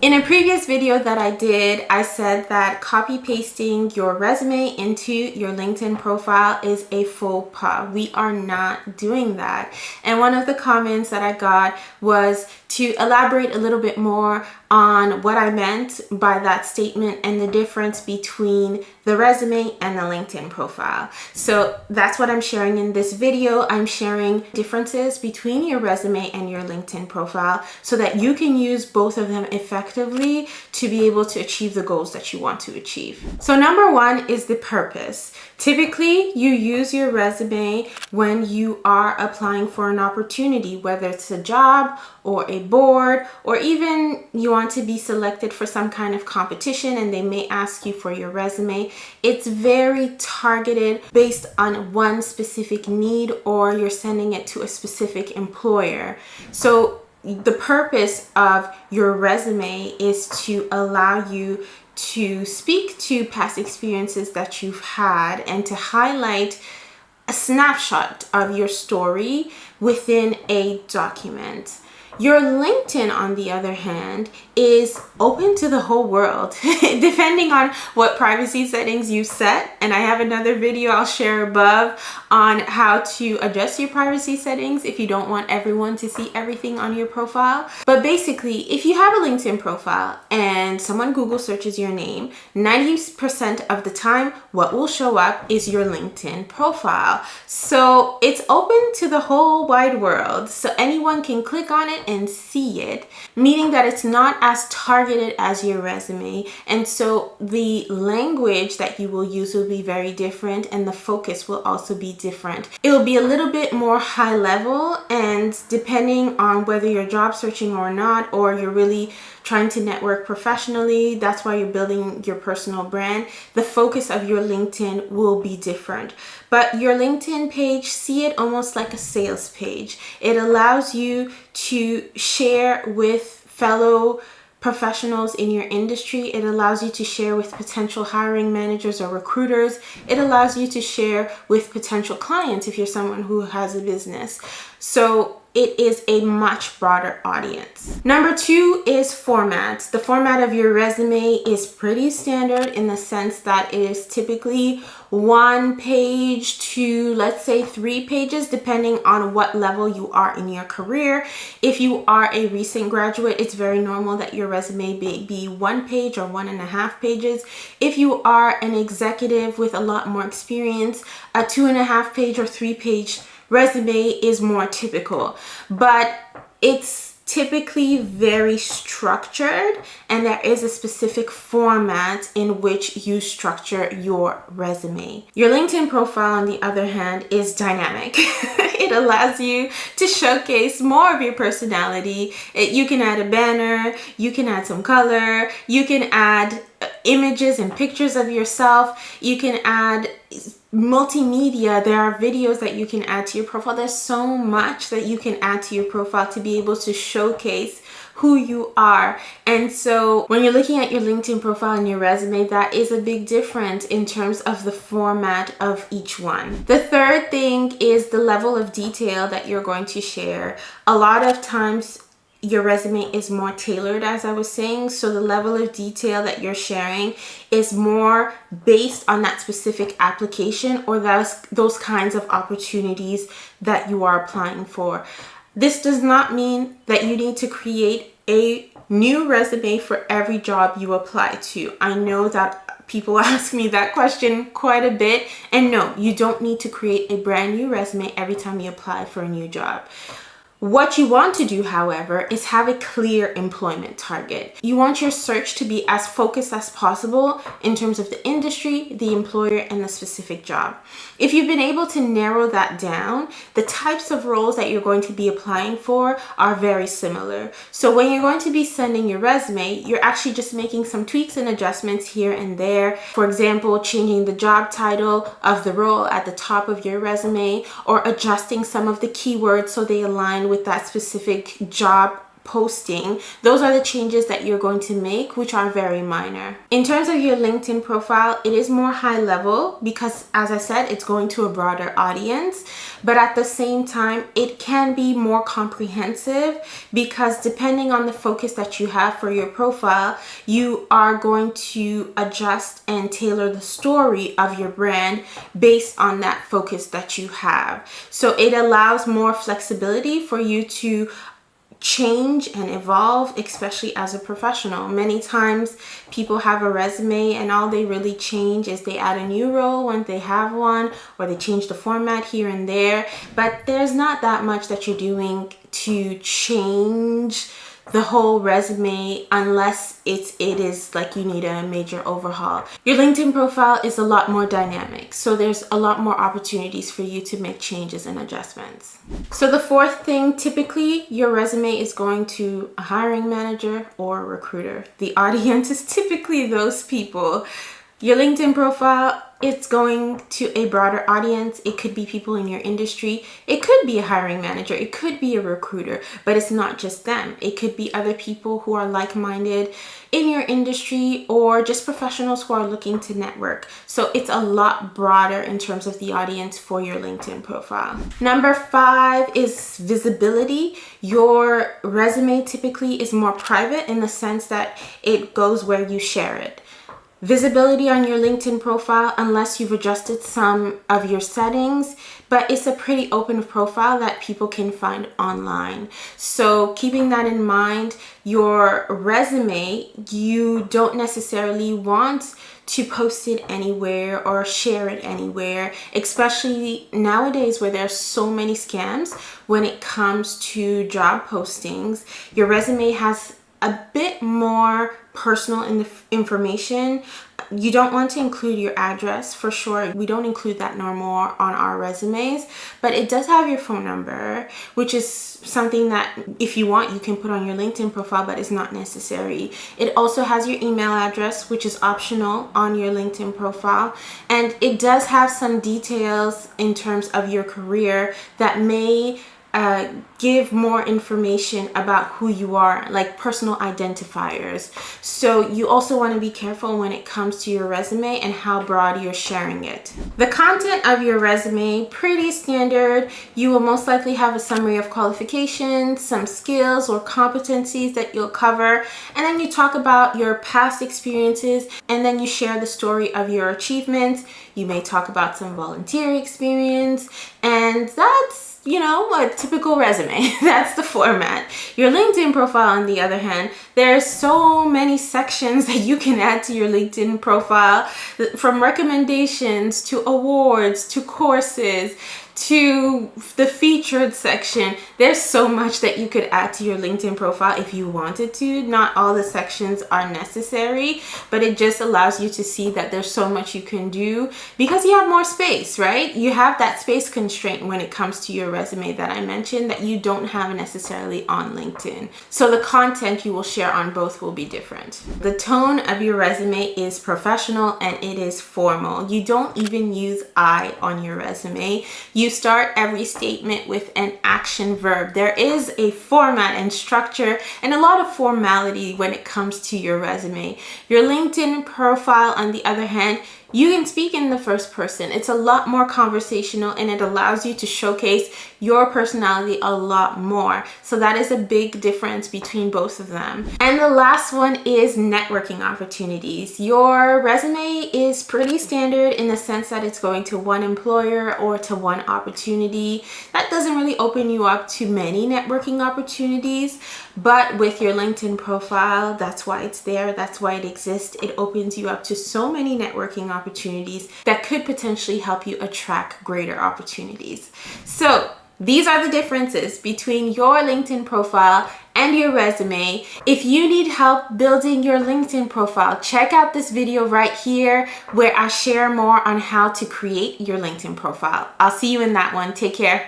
In a previous video that I did, I said that copy pasting your resume into your LinkedIn profile is a faux pas. We are not doing that. And one of the comments that I got was to elaborate a little bit more on what I meant by that statement and the difference between the resume and the LinkedIn profile. So that's what I'm sharing in this video. I'm sharing differences between your resume and your LinkedIn profile so that you can use both of them effectively to be able to achieve the goals that you want to achieve. So number one is the purpose. Typically, you use your resume when you are applying for an opportunity, whether it's a job or a board, or even you want to be selected for some kind of competition and they may ask you for your resume. It's very targeted based on one specific need, or you're sending it to a specific employer. So the purpose of your resume is to allow you to speak to past experiences that you've had and to highlight a snapshot of your story within a document. Your LinkedIn, on the other hand, is open to the whole world, depending on what privacy settings you set. And I have another video I'll share above on how to adjust your privacy settings if you don't want everyone to see everything on your profile. But basically, if you have a LinkedIn profile and someone Google searches your name, 90% of the time, what will show up is your LinkedIn profile. So it's open to the whole wide world. So anyone can click on it and see it, meaning that it's not as targeted as your resume. And so the language that you will use will be very different, and the focus will also be different. It will be a little bit more high level, and depending on whether you're job searching or not, or you're really trying to network professionally, that's why you're building your personal brand, the focus of your LinkedIn will be different. But your LinkedIn page, see it almost like a sales page. It allows you to share with fellow professionals in your industry. It allows you to share with potential hiring managers or recruiters. It allows you to share with potential clients if you're someone who has a business. So it is a much broader audience. Number two is format. The format of your resume is pretty standard in the sense that it is typically 1 page to, let's say, 3 pages, depending on what level you are in your career. If you are a recent graduate, it's very normal that your resume be 1 page or 1.5 pages. If you are an executive with a lot more experience, a 2.5 page or 3 page resume is more typical, but it's typically very structured, and there is a specific format in which you structure your resume. Your LinkedIn profile, on the other hand, is dynamic. It allows you to showcase more of your personality. You can add a banner, you can add some color, you can add images and pictures of yourself, you can add multimedia. There are videos that you can add to your profile. There's so much that you can add to your profile to be able to showcase who you are. And so when you're looking at your LinkedIn profile and your resume, that is a big difference in terms of the format of each one. The third thing is the level of detail that you're going to share. A lot of times your resume is more tailored, as I was saying, so the level of detail that you're sharing is more based on that specific application or those kinds of opportunities that you are applying for. This does not mean that you need to create a new resume for every job you apply to. I know that people ask me that question quite a bit, and no, you don't need to create a brand new resume every time you apply for a new job. What you want to do, however, is have a clear employment target. You want your search to be as focused as possible in terms of the industry, the employer, and the specific job. If you've been able to narrow that down, the types of roles that you're going to be applying for are very similar. So when you're going to be sending your resume, you're actually just making some tweaks and adjustments here and there. For example, changing the job title of the role at the top of your resume, or adjusting some of the keywords so they align with that specific job posting, those are the changes that you're going to make, which are very minor. In terms of your LinkedIn profile, it is more high level because, as I said, it's going to a broader audience, but at the same time, it can be more comprehensive because depending on the focus that you have for your profile, you are going to adjust and tailor the story of your brand based on that focus that you have. So it allows more flexibility for you to change and evolve, especially as a professional. Many times people have a resume and all they really change is they add a new role when they have one, or they change the format here and there, but there's not that much that you're doing to change the whole resume unless it is like you need a major overhaul. Your LinkedIn profile is a lot more dynamic, so there's a lot more opportunities for you to make changes and adjustments. So the fourth thing, typically your resume is going to a hiring manager or a recruiter. The audience is typically those people. Your LinkedIn profile, it's going to a broader audience. It could be people in your industry. It could be a hiring manager. It could be a recruiter, but it's not just them. It could be other people who are like-minded in your industry or just professionals who are looking to network. So it's a lot broader in terms of the audience for your LinkedIn profile. Number 5 is visibility. Your resume typically is more private in the sense that it goes where you share it. Visibility on your LinkedIn profile, unless you've adjusted some of your settings, but it's a pretty open profile that people can find online. So keeping that in mind, your resume, you don't necessarily want to post it anywhere or share it anywhere, especially nowadays where there's so many scams when it comes to job postings. Your resume has a bit more personal information. You don't want to include your address for sure. We don't include that no more on our resumes, but it does have your phone number, which is something that if you want, you can put on your LinkedIn profile, but it's not necessary. It also has your email address, which is optional on your LinkedIn profile. And it does have some details in terms of your career that may give more information about who you are, like personal identifiers. So you also want to be careful when it comes to your resume and how broad you're sharing it. The content of your resume, pretty standard. You will most likely have a summary of qualifications, some skills or competencies that you'll cover, and then you talk about your past experiences, and then you share the story of your achievements. You may talk about some volunteer experience, and that's, you know, a typical resume. That's the format. Your LinkedIn profile, on the other hand, there's so many sections that you can add to your LinkedIn profile, from recommendations to awards to courses to the featured section. There's so much that you could add to your LinkedIn profile if you wanted to. Not all the sections are necessary, but it just allows you to see that there's so much you can do because you have more space, right? You have that space constraint when it comes to your resume that I mentioned that you don't have necessarily on LinkedIn. So the content you will share on both will be different. The tone of your resume is professional and it is formal. You don't even use I on your resume. You start every statement with an action verb. There is a format and structure and a lot of formality when it comes to your resume. Your LinkedIn profile, on the other hand, you can speak in the first person. It's a lot more conversational and it allows you to showcase your personality a lot more. So that is a big difference between both of them. And the last one is networking opportunities. Your resume is pretty standard in the sense that it's going to one employer or to one opportunity. That doesn't really open you up to many networking opportunities, but with your LinkedIn profile, that's why it's there. That's why it exists. It opens you up to so many networking opportunities that could potentially help you attract greater opportunities. So these are the differences between your LinkedIn profile and your resume. If you need help building your LinkedIn profile, check out this video right here where I share more on how to create your LinkedIn profile. I'll see you in that one. Take care.